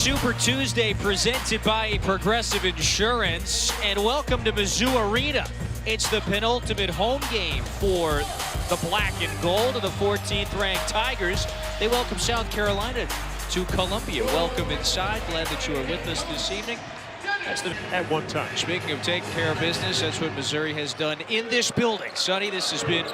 Super Tuesday presented by Progressive Insurance, and welcome to Mizzou Arena. It's the penultimate home game for the black and gold of the 14th ranked Tigers. They welcome South Carolina to Columbia. Welcome inside. Glad that you are with us this evening. That's at one time. Speaking of taking care of business, that's what Missouri has done in this building. Sonny, this has been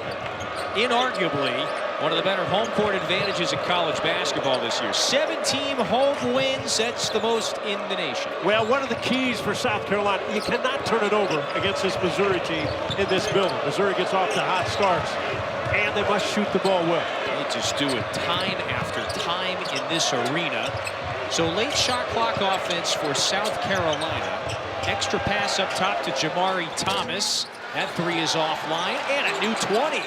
inarguably one of the better home court advantages in college basketball this year. 7-team home wins, that's the most in the nation. Well, one of the keys for South Carolina, you cannot turn it over against this Missouri team in this building. Missouri gets off to hot starts, and they must shoot the ball well. They just do it time after time in this arena. So late shot clock offense for South Carolina. Extra pass up top to Jamari Thomas. That three is offline, and a new 20.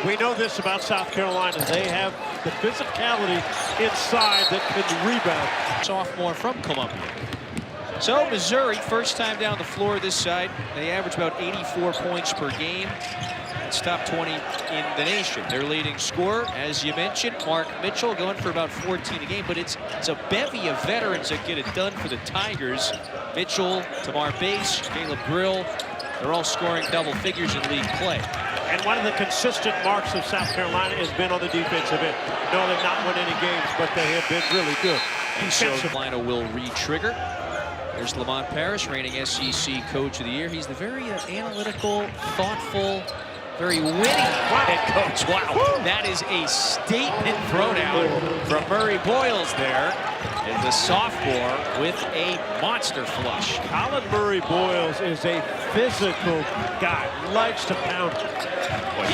We know this about South Carolina. They have the physicality inside that can rebound. Sophomore from Columbia. So Missouri, first time down the floor this side. They average about 84 points per game. It's top 20 in the nation. Their leading scorer, as you mentioned, Mark Mitchell, going for about 14 a game, but it's a bevy of veterans that get it done for the Tigers. Mitchell, Tamar Bates, Caleb Grill, they're all scoring double figures in league play. And one of the consistent marks of South Carolina has been on the defensive end. No, they've not won any games, but they have been really good. And so Carolina will re-trigger. There's Lamont Paris, reigning SEC Coach of the Year. He's the very analytical, thoughtful, very witty head coach. Wow, that is a statement throwdown from Murray Boyles there. And the sophomore with a monster flush. Colin Murray Boyles is a physical guy, likes to pound. Well,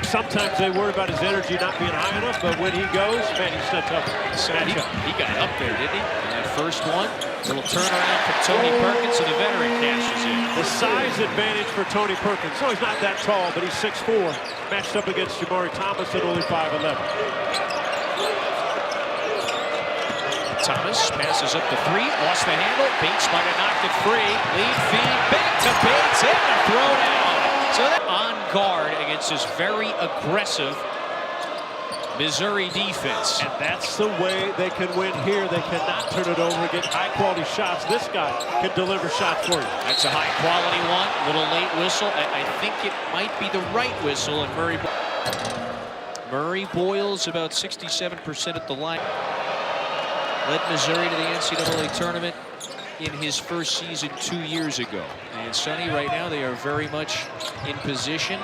sometimes they worry about his energy not being high enough, but when he goes, man, he's so tough. So he got up there, didn't he? And that first one, little turnaround from Tony Perkins, and the veteran cashes in. The size advantage for Tony Perkins. So he's not that tall, but he's 6'4", matched up against Jamari Thomas at only 5'11". Thomas passes up the three, lost the handle. Bates might have knocked it free. Lead feed, back to Bates, and a throwdown. So that on guard against this very aggressive Missouri defense. And that's the way they can win here. They cannot turn it over and get high-quality shots. This guy can deliver shots for you. That's a high-quality one. Little late whistle. I think it might be the right whistle. And Murray Boyles about 67% at the line. Led Missouri to the NCAA tournament in his first season 2 years ago. And Sonny, right now, they are very much in position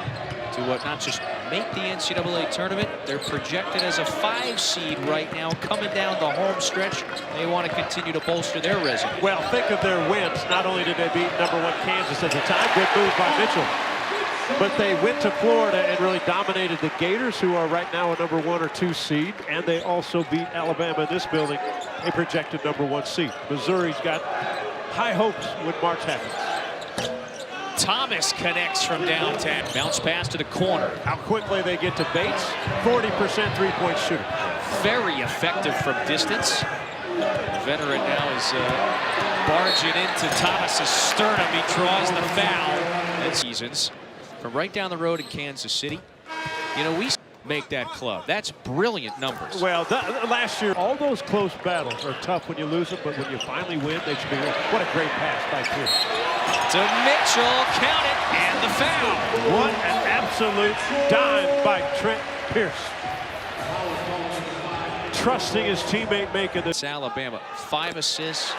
to not just make the NCAA tournament. They're projected as a 5 seed right now, coming down the home stretch. They want to continue to bolster their resume. Well, think of their wins. Not only did they beat #1 Kansas at the time, good move by Mitchell, but they went to Florida and really dominated the Gators, who are right now a #1 or 2 seed, and they also beat Alabama in this building, a projected #1 seed. Missouri's got high hopes when March happens. Thomas connects from downtown. Bounce pass to the corner. How quickly they get to Bates. 40% three-point shooter. Very effective from distance. The veteran now is barging into Thomas's sternum. He draws the foul. That's seasons from right down the road in Kansas City. You know, we make that club. That's brilliant numbers. Well, last year, all those close battles are tough when you lose them, but when you finally win, they should be won. What a great pass by Pierce. To Mitchell, count it, and the foul. What an absolute dime by Trent Pierce. Trusting his teammate making this. Alabama, 5 assists,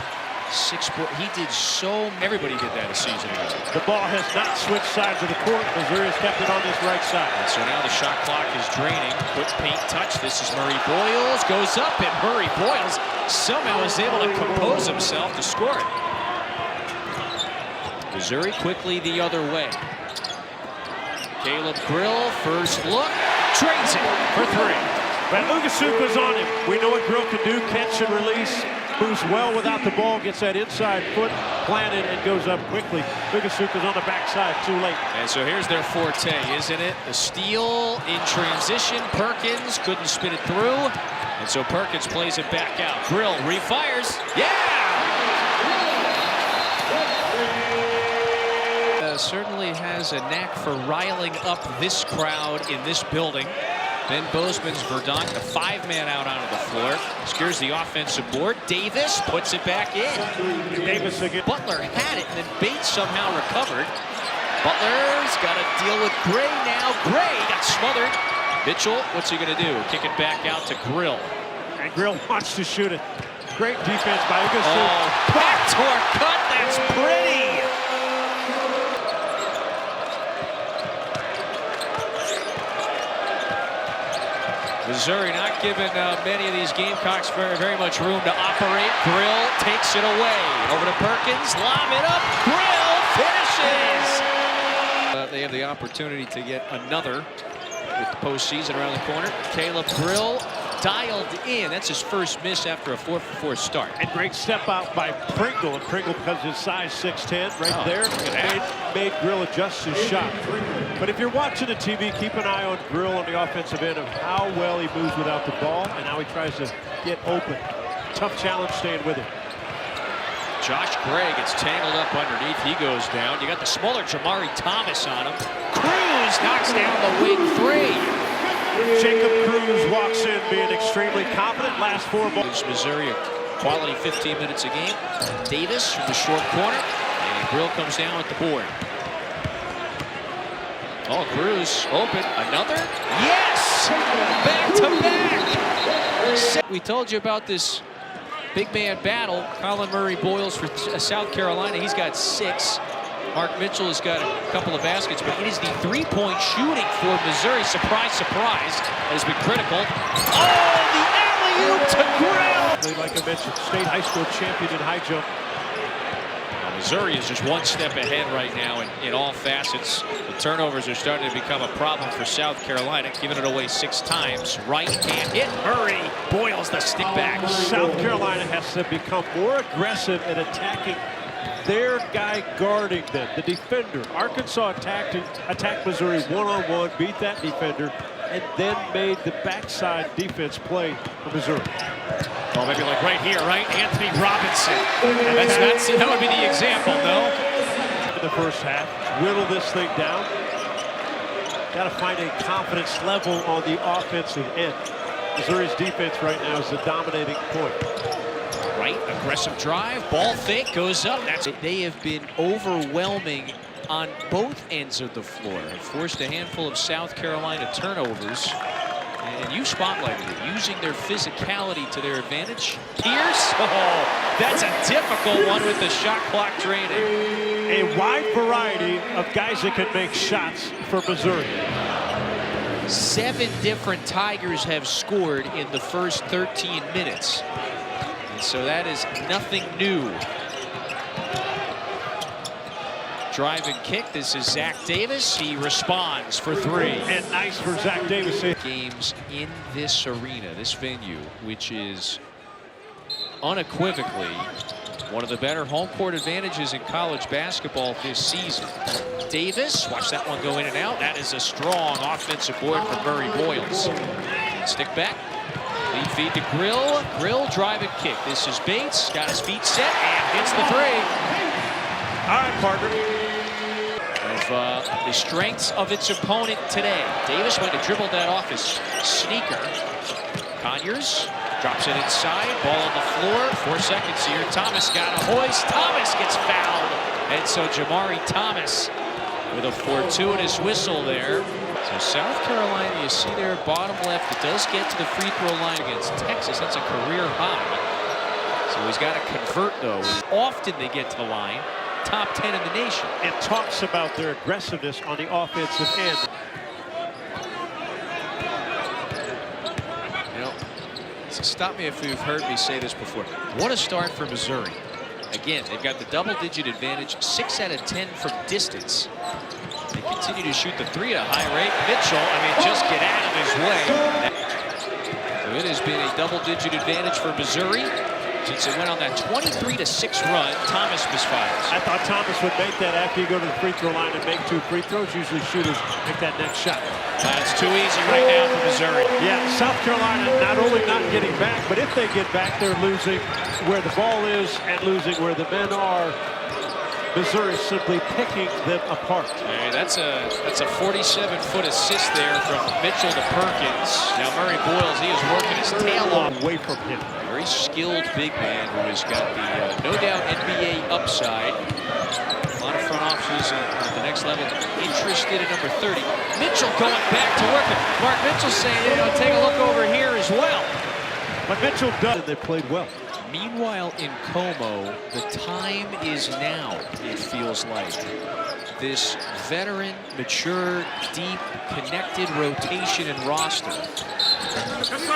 6 points. He did so. Everybody did that a season ago. The ball has not switched sides of the court. Missouri has kept it on this right side. And so now the shot clock is draining. Quick paint touch. This is Murray Boyles. Goes up, and Murray Boyles somehow is able to compose himself to score it. Missouri quickly the other way. Caleb Grill, first look, drains it for 3. But Ugasuka's on him. We know what Grill can do, catch and release. Moves well without the ball, gets that inside foot planted and goes up quickly. Ugasuka's on the backside, too late. And so here's their forte, isn't it? The steal in transition. Perkins couldn't spin it through. And so Perkins plays it back out. Grill refires. Yeah! Certainly has a knack for riling up this crowd in this building. Ben Bozeman's Verdonk, the 5-man out onto the floor. Secures the offensive board. Davis puts it back in. Davis again. Butler had it, and then Bates somehow recovered. Butler's got to deal with Gray now. Gray got smothered. Mitchell, what's he going to do? Kick it back out to Grill. And Grill wants to shoot it. Great defense by Ugas. Oh, backdoor cut. That's pretty. Missouri not giving many of these Gamecocks very much room to operate. Grill takes it away. Over to Perkins. Lob it up. Grill finishes. They have the opportunity to get another with the postseason around the corner. Caleb Grill dialed in. That's his first miss after a 4-for-4 start. And great step out by Pringle. And Pringle, because of his size 6'10", right there, made Grill adjust his shot. But if you're watching the TV, keep an eye on Grill on the offensive end of how well he moves without the ball and how he tries to get open. Tough challenge staying with him. Josh Gray gets tangled up underneath. He goes down. You got the smaller Jamari Thomas on him. Cruz knocks down the wing three. Jacob Cruz walks in being extremely confident. Last 4 balls. Gives Missouri a quality 15 minutes a game. Davis from the short corner. And Grill comes down with the board. Oh, Cruz open. Another? Yes! Back to back! We told you about this big man battle. Colin Murray Boyles for South Carolina. He's got 6. Mark Mitchell has got a couple of baskets, but it is the three-point shooting for Missouri. Surprise, surprise, has been critical. Oh, the alley-oop to Grill! Like I mentioned, state high school champion in high jump. Now, Missouri is just one step ahead right now in all facets. The turnovers are starting to become a problem for South Carolina, giving it away 6 times. Wright can't hit. Murray Boyles the stick back. South Carolina has to become more aggressive at attacking their guy guarding them, the defender. Arkansas attacked Missouri one-on-one, beat that defender, and then made the backside defense play for Missouri. Oh, maybe like right here, right? Anthony Robinson. That would be the example, no? In the first half, whittle this thing down. Got to find a confidence level on the offensive end. Missouri's defense right now is the dominating point. Right, aggressive drive, ball fake, goes up. They have been overwhelming on both ends of the floor. Have forced a handful of South Carolina turnovers. And you spotlighted it, using their physicality to their advantage. Pierce, oh, that's a difficult one with the shot clock draining. A wide variety of guys that can make shots for Missouri. 7 different Tigers have scored in the first 13 minutes. And so that is nothing new. Drive and kick. This is Zach Davis. He responds for 3. And nice for Zach Davis. Games in this arena, this venue, which is unequivocally one of the better home court advantages in college basketball this season. Davis, watch that one go in and out. That is a strong offensive board for Murray Boyles. Stick back. Lead feed to Grill. Grill drive and kick. This is Bates. Got his feet set and hits the 3. All right, partner. Of the strengths of its opponent today. Davis might have dribbled that off his sneaker. Conyers drops it inside. Ball on the floor. 4 seconds here. Thomas got a hoist. Thomas gets fouled. And so Jamari Thomas with a fortuitous whistle there. So South Carolina, you see there, bottom left, it does get to the free throw line against Texas. That's a career high. So he's got to convert, though. Often they get to the line. Top 10 in the nation. And talks about their aggressiveness on the offensive end. You know, stop me if you've heard me say this before. What a start for Missouri. Again, they've got the double-digit advantage, 6 out of 10 from distance. They continue to shoot the 3 at a high rate. Mitchell, just get out of his way. So it has been a double-digit advantage for Missouri since it went on that 23-6 run. Thomas misfires. I thought Thomas would make that after you go to the free throw line and make 2 free throws. Usually shooters make that next shot. That's too easy right now for Missouri. Yeah, South Carolina not only not getting back, but if they get back, they're losing where the ball is and losing where the men are. Missouri simply picking them apart. Hey, that's a 47-foot assist there from Mitchell to Perkins. Now Murray Boyles, he is working his tail off. Away from him. Very skilled big man who has got the no doubt NBA upside. A lot of front offices at the next level interested in number 30. Mitchell going back to work it. Mark Mitchell saying, take a look over here as well. But Mitchell does. They played well. Meanwhile, in Como, the time is now, it feels like. This veteran, mature, deep, connected rotation and roster.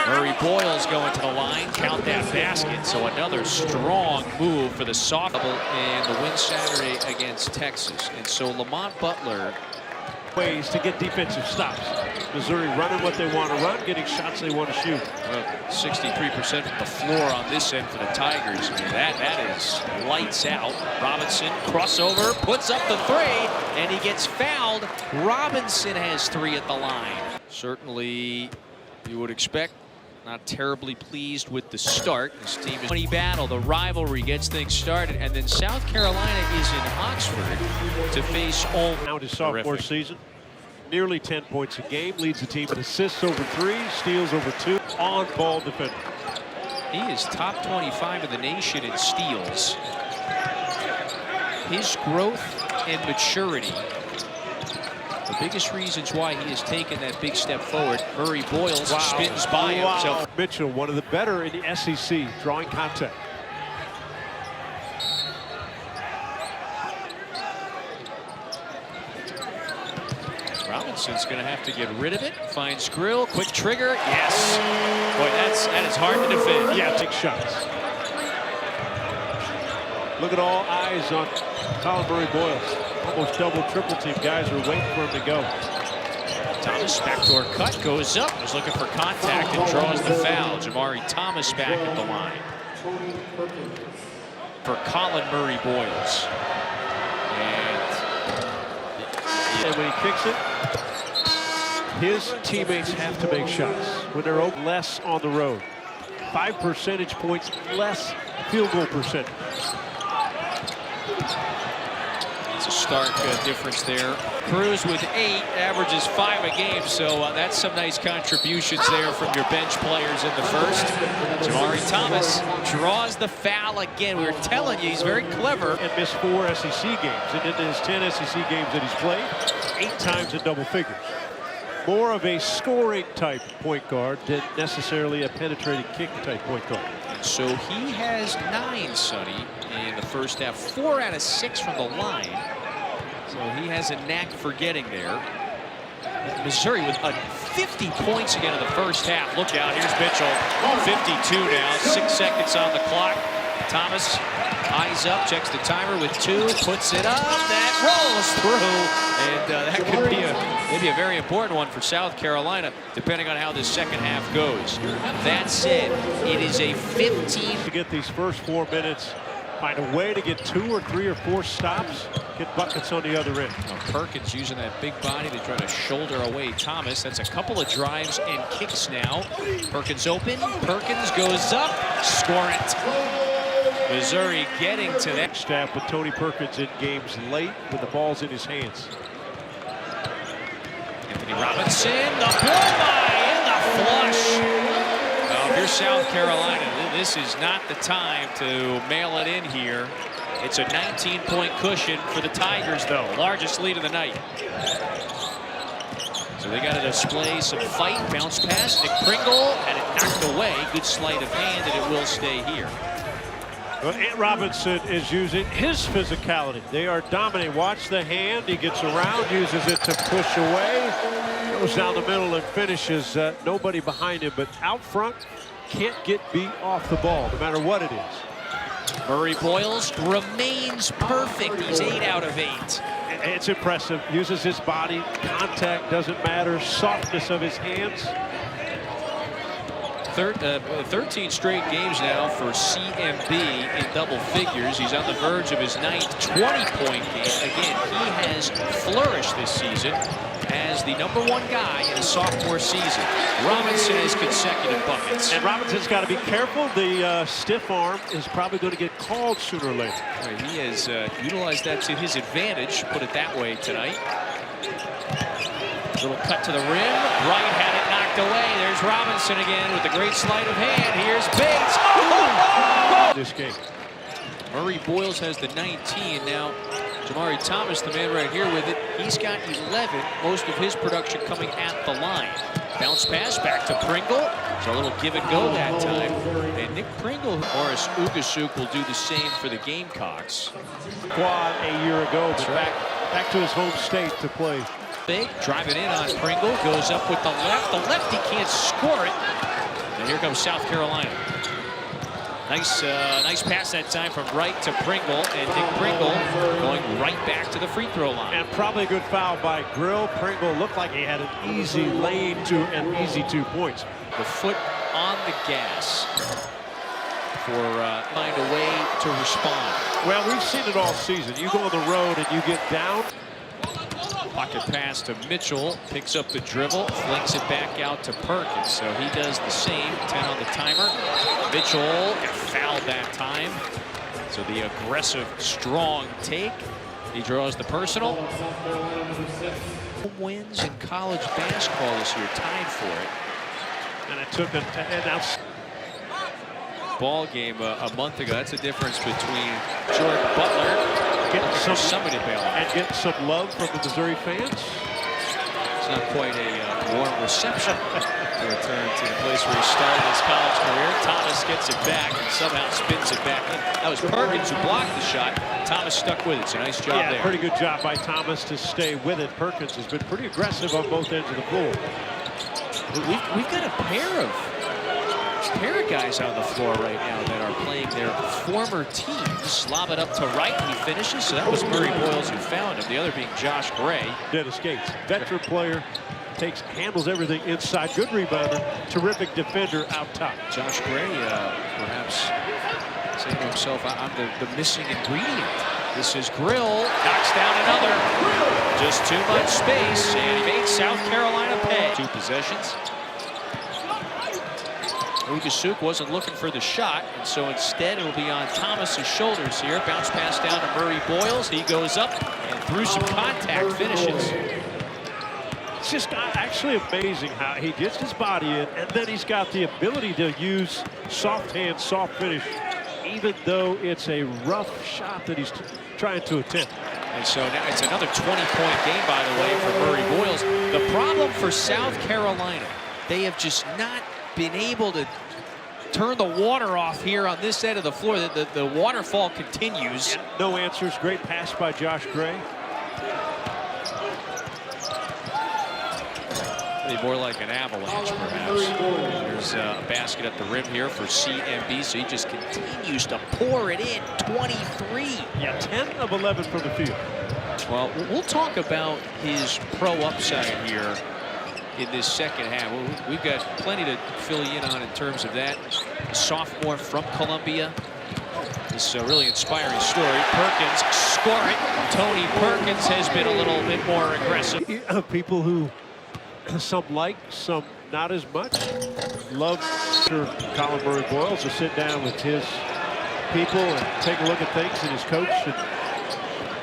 Murray Boyles going to the line, count that basket. So another strong move for the soft double in the win Saturday against Texas. And so Lamont Butler. Ways to get defensive stops. Missouri running what they want to run, getting shots they want to shoot. 63% from the floor on this end for the Tigers. I mean, that is lights out. Robinson crossover, puts up the three, and he gets fouled. Robinson has 3 at the line. Certainly, you would expect. Not terribly pleased with the start. This team is funny battle. The rivalry gets things started, and then South Carolina is in Oxford to face Ole. Now his sophomore season, nearly 10 points a game, leads the team in assists over 3, steals over 2, on-ball defender. He is top 25 of the nation in steals. His growth and maturity. The biggest reasons why he has taken that big step forward. Murray Boyles spins by him. So Mitchell, one of the better in the SEC, drawing contact. Robinson's going to have to get rid of it. Finds Grill, quick trigger. Yes. Boy, that is hard to defend. Yeah, take shots. Look at all eyes on Colin Murray Boyles. Almost double, triple team guys are waiting for him to go. Thomas, backdoor cut, goes up, was looking for contact and draws the foul. Jamari Thomas back at the line for Colin Murray Boyles. And when he kicks it, his teammates have to make shots. When they're open, less on the road. 5 percentage points less field goal percentage. It's a stark difference there. Cruz with 8, averages 5 a game, so that's some nice contributions there from your bench players in the first. Jamari Thomas draws the foul again. We were telling you, he's very clever. And missed 4 SEC games. And in his 10 SEC games that he's played, 8 times in double figures. More of a scoring type point guard than necessarily a penetrating kick type point guard. So he has 9, Sonny, in the first half. 4 out of 6 from the line. So he has a knack for getting there. Missouri with 50 points again in the first half. Look out, here's Mitchell. 52 now, 6 seconds on the clock. Thomas eyes up, checks the timer with 2, puts it up. That rolls through, and that could be maybe a very important one for South Carolina, depending on how this second half goes. That said, it is a 15. To get these first 4 minutes, find a way to get 2 or 3 or 4 stops, get buckets on the other end. Now Perkins using that big body to try to shoulder away Thomas. That's a couple of drives and kicks now. Perkins open, Perkins goes up, score it. Missouri getting to that. Staff with Tony Perkins in games late when the ball's in his hands. Anthony Robinson, the blow by and the flush. Well, if you're South Carolina, this is not the time to mail it in here. It's a 19-point cushion for the Tigers, though. Largest lead of the night. So they got to display some fight. Bounce pass, Nick Pringle, and it knocked away. Good sleight of hand, and it will stay here. Well, Ant Robinson is using his physicality. They are dominating. Watch the hand. He gets around, uses it to push away. Goes down the middle and finishes. Nobody behind him, but out front, can't get beat off the ball, no matter what it is. Murray Boyles remains perfect. He's 8 out of 8. It's impressive. Uses his body. Contact doesn't matter. Softness of his hands. 13 straight games now for CMB in double figures. He's on the verge of his ninth 20-point game. Again, he has flourished this season as the #1 guy in a sophomore season. Robinson has consecutive buckets. And Robinson's got to be careful. The stiff arm is probably going to get called sooner or later. He has utilized that to his advantage, put it that way tonight. Little cut to the rim. Wright had it knocked away. There's Robinson again with the great sleight of hand. Here's Bates. Oh! This game. Murray Boyles has the 19. Now, Jamari Thomas, the man right here with it, he's got 11. Most of his production coming at the line. Bounce pass back to Pringle. It's a little give and go that time. And Nick Pringle, Morris Ugasuk will do the same for the Gamecocks. Quad a year ago, but back to his home state to play. Big, driving in on Pringle, goes up with the left. The lefty can't score it. And here comes South Carolina. Nice pass that time from Wright to Pringle, and Nick Pringle going right back to the free throw line. And probably a good foul by Grill. Pringle looked like he had an easy lane to an easy 2 points. The foot on the gas for find a way to respond. Well, we've seen it all season. You go on the road and you get down. Pocket pass to Mitchell, picks up the dribble, flings it back out to Perkins. So he does the same, 10 on the timer. Mitchell got fouled that time. So the aggressive, strong take. He draws the personal. Home wins in college basketball this year, tied for it. And it took an ball game a month ago. That's the difference between Jordan Butler getting somebody to bail out. And getting some love from the Missouri fans. It's not quite a warm reception to return to the place where he started his college career. Thomas gets it back and somehow spins it back in. That was Perkins who blocked the shot. Thomas stuck with it. It's a nice job there. Pretty good job by Thomas to stay with it. Perkins has been pretty aggressive on both ends of the floor. We've got a pair of guys on the floor right now that are playing their former teams. Lob it up to Wright, and he finishes. So that was Murray Boyles who found him. The other being Josh Gray. Dennis Gates, veteran player, handles everything inside. Good rebounder, terrific defender out top. Josh Gray, perhaps saying to himself, I'm the missing ingredient. This is Grill, knocks down another. Just too much space, and he made South Carolina pay. 2 possessions. Ugasuk wasn't looking for the shot, and so instead it will be on Thomas's shoulders here. Bounce pass down to Murray Boyles. He goes up and through some contact finishes. It's just actually amazing how he gets his body in, and then he's got the ability to use soft hand, soft finish, even though it's a rough shot that he's trying to attempt. And so now it's another 20-point game, by the way, for Murray Boyles. The problem for South Carolina, they have just not been able to turn the water off here on this end of the floor. The waterfall continues. And no answers. Great pass by Josh Gray. More like an avalanche, perhaps. There's a basket at the rim here for CMB, so he just continues to pour it in. 23. Yeah, 10 of 11 from the field. Well, we'll talk about his pro upside here in this second half. We've got plenty to fill you in on in terms of that. A sophomore from Columbia. This is a really inspiring story. Perkins score it. Tony Perkins has been a little bit more aggressive. People who some like, some not as much. Love for Colin Murray Boyles to sit down with his people and take a look at things and his coach and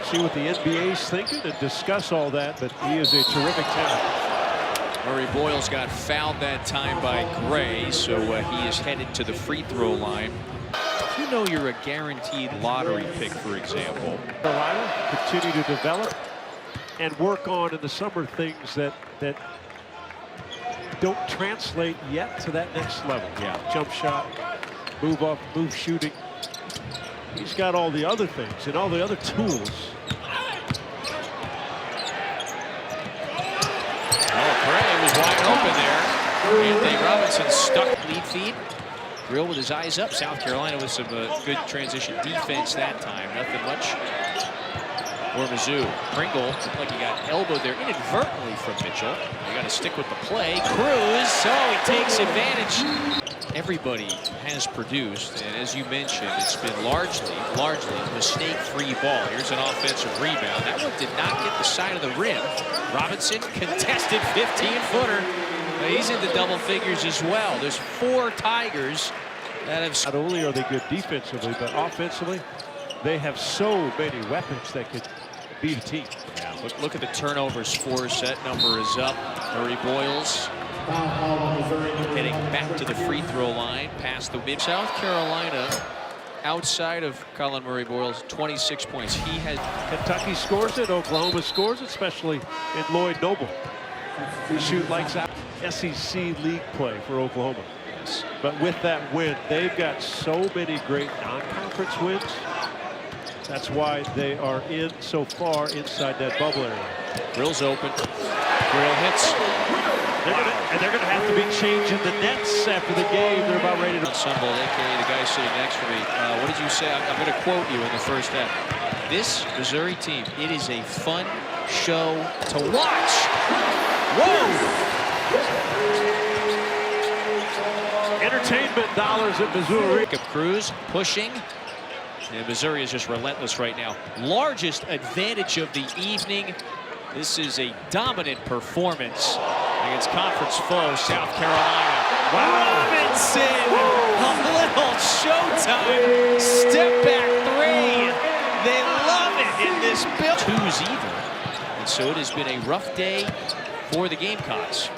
see what the NBA's thinking and discuss all that, but he is a terrific talent. Murray Boyles got fouled that time by Gray, so he is headed to the free throw line. If you know you're a guaranteed lottery pick, for example. Carolina continue to develop and work on in the summer things that don't translate yet to that next level. Yeah. Jump shot, move up, move shooting. He's got all the other things and all the other tools. Oh, Gray was wide open there. Anthony Robinson stuck lead feed. Grill with his eyes up. South Carolina with some good transition defense that time. Nothing much for Mizzou. Pringle looked like he got elbowed there inadvertently from Mitchell. They got to stick with the play. Cruz, so he takes advantage. everybody has produced, and as you mentioned, it's been largely mistake-free ball. Here's an offensive rebound. That one did not get the side of the rim. Robinson contested 15-footer. He's into double figures as well. There's 4 Tigers that have. Not only are they good defensively, but offensively, they have so many weapons that could beat a team. Yeah, look at the turnovers force. That number is up. Murray Boyles getting back to the free throw line past the mid. South Carolina, outside of Colin Murray Boyles, 26 points. He has. Kentucky scores it. Oklahoma scores it, especially in Lloyd Noble. They shoot lights out. SEC league play for Oklahoma. Yes. But with that win, they've got so many great non-conference wins. That's why they are in so far inside that bubble area. Grill's open. Grill hits. They're going to have to be changing the nets after the game. They're about ready to. Sunbolt, aka the guy sitting next to me. What did you say? I'm going to quote you in the first half. This Missouri team, it is a fun show to watch. Whoa! Entertainment dollars at Missouri. Cruz pushing. And Missouri is just relentless right now. Largest advantage of the evening. This is a dominant performance against conference foe South Carolina. Wow. Robinson, a little showtime. Step back 3. They love it in this build. 2's even. And so it has been a rough day for the Gamecocks.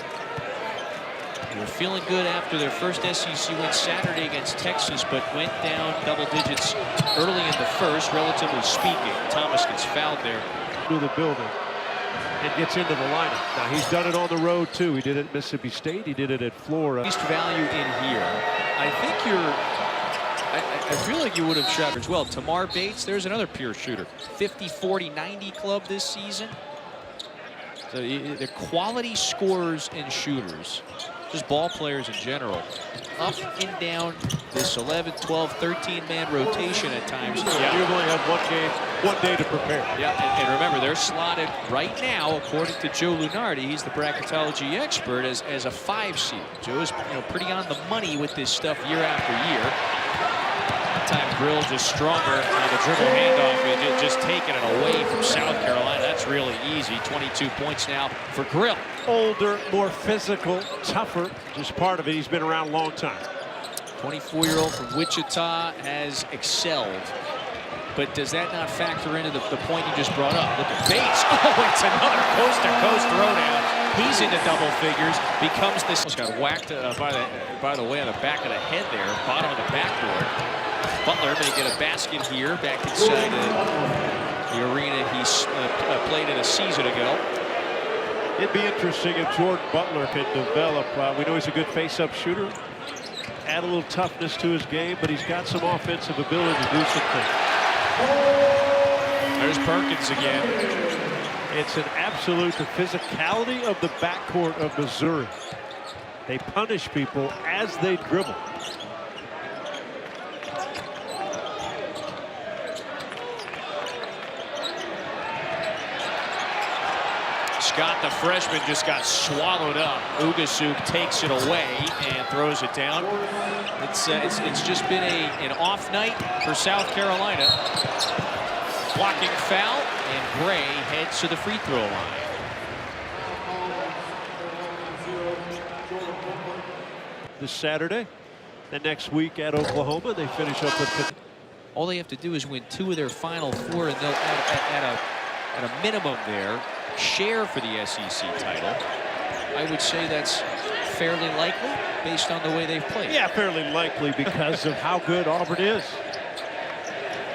They're feeling good after their first SEC win Saturday against Texas, but went down double digits early in the first, relatively speaking. Thomas gets fouled there. To the building and gets into the lineup. Now he's done it on the road too. He did it at Mississippi State. He did it at Florida. Least value in here. I think I feel like you would have shot as well. Tamar Bates, there's another pure shooter. 50, 40, 90 club this season. So they're quality scorers and shooters. Just ball players in general. Up and down this 11, 12, 13-man rotation at times. Yeah. You've only had one day to prepare. Yeah, and remember, they're slotted right now, according to Joe Lunardi, he's the bracketology expert, as a 5 seed. Joe is pretty on the money with this stuff year after year. Time Grill just stronger on the dribble handoff and just taking it away from South Carolina. That's really easy. 22 points now for Grill. Older, more physical, tougher. Just part of it. He's been around a long time. 24-year-old from Wichita has excelled. But does that not factor into the point you just brought up? Look at Bates. Oh, it's another coast-to-coast throwdown. He's into double figures. Becomes this. Got whacked by the way on the back of the head there. Bottom of the backboard. Butler may get a basket here back inside the arena he's played in a season ago. It'd be interesting if Jordan Butler could develop. We know he's a good face-up shooter. Add a little toughness to his game, but he's got some offensive ability to do some things. There's Perkins again. It's an absolute the physicality of the backcourt of Missouri. They punish people as they dribble. Scott, the freshman, just got swallowed up. Ugasuk takes it away and throws it down. It's just been an off night for South Carolina. Blocking foul, and Gray heads to the free throw line. This Saturday, the next week at Oklahoma, they finish up with. All they have to do is win 2 of their final 4, and they'll at a minimum there share for the SEC title. I would say that's fairly likely based on the way they've played. Yeah, fairly likely because of how good Auburn is.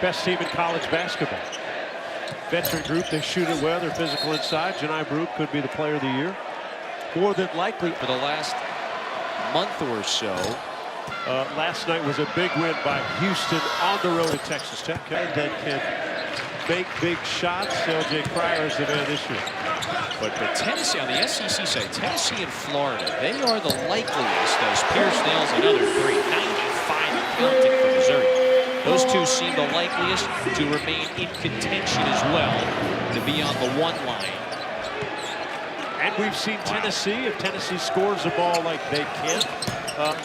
Best team in college basketball. Veteran group, they shoot it well, they're physical inside. Janai Brooke could be the player of the year. More than likely. For the last month or so. Last night was a big win by Houston on the road at Texas Tech. That can make big shots. LJ Cryer is the man this year. But Tennessee, on the SEC side, Tennessee and Florida, they are the likeliest, as Pierce nails another 3, 95 and counting for Missouri. Those 2 seem the likeliest to remain in contention as well, to be on the 1 line. And we've seen Tennessee, if Tennessee scores the ball like they can,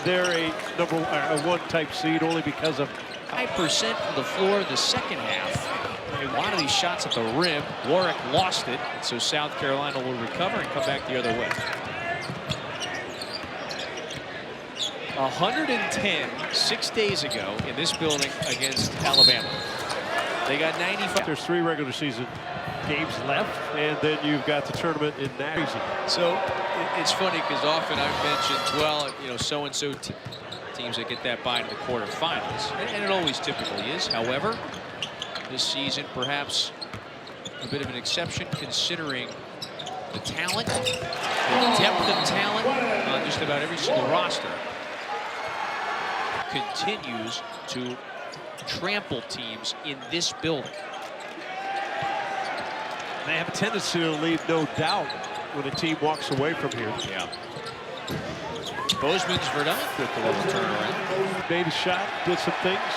They're a one type seed only because of 5% from the floor in the second half. A lot of these shots at the rim. Warwick lost it, and so South Carolina will recover and come back the other way. 110 6 days ago in this building against Alabama. They got 95. There's 3 regular season games left, and then you've got the tournament in that. So it's funny because often I've mentioned, well, you know, so-and-so teams that get that bye to the quarterfinals, and it always typically is. However, this season perhaps a bit of an exception considering the talent, the depth of talent on just about every single roster continues to trample teams in this building. They have a tendency to leave no doubt when a team walks away from here. Yeah. Bozeman's Verdun with the little turnaround. Made a shot, did some things,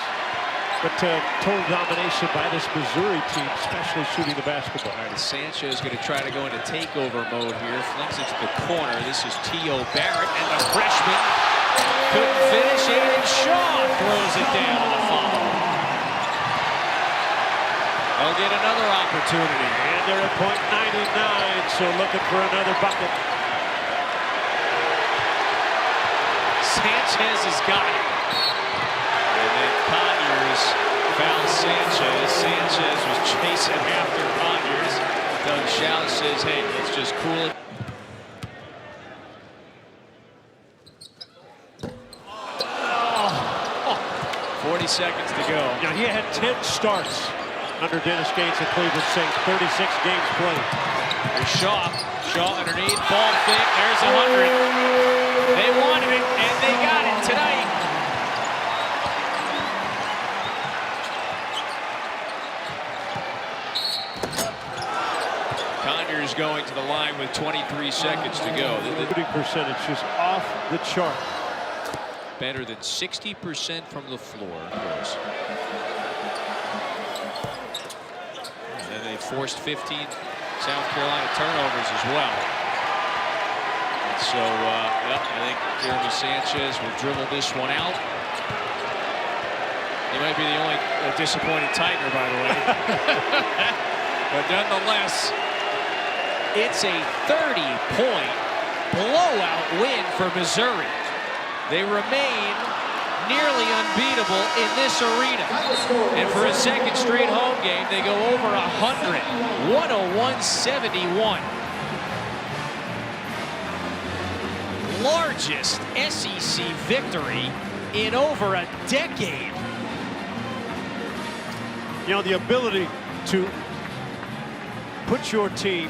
but total domination by this Missouri team, especially shooting the basketball. All right, Sanchez is going to try to go into takeover mode here. Flings it to the corner. This is T.O. Barrett, and the freshman couldn't finish. Aiden Shaw throws it down on the follow. They'll get another opportunity. And they're at .99, so looking for another bucket. Sanchez has got it. And then Conyers found Sanchez. Sanchez was chasing after Conyers. Doug Schaus says, hey, let's just cool it. 40 seconds to go. Now, he had 10 starts under Dennis Gates at Cleveland Saints, 36 games played. There's Shaw. Shaw underneath, ball fake, there's 100. They wanted it, and they got it tonight. Conyers going to the line with 23 seconds to go. The shooting percentage is off the chart. Better than 60% from the floor. And then they forced 15 South Carolina turnovers as well. And so, I think Jeremy Sanchez will dribble this one out. He might be the only disappointed Tightener, by the way. But nonetheless, it's a 30-point blowout win for Missouri. They remain nearly unbeatable in this arena. And for a second straight home game, they go over 100. 101-71. Largest SEC victory in over a decade. You know, the ability to put your team